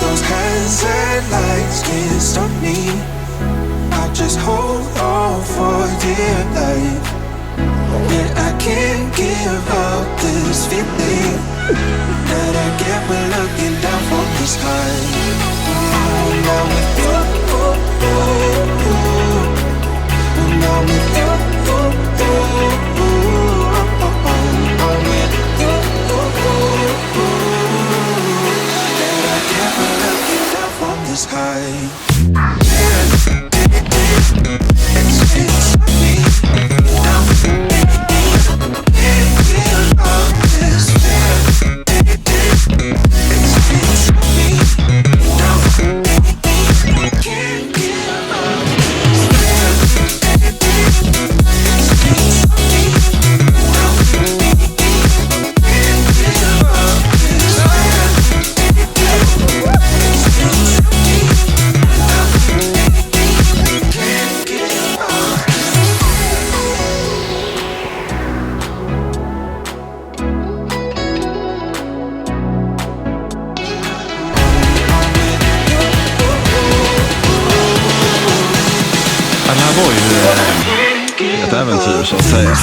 Those hands and lights can't stop me. I just hold on for dear life. Yeah, I can't give up this feeling that I get when looking down from the sky. Now with you, now with you, I'm with you. This high. Det här var ju ett äventyr så att säga.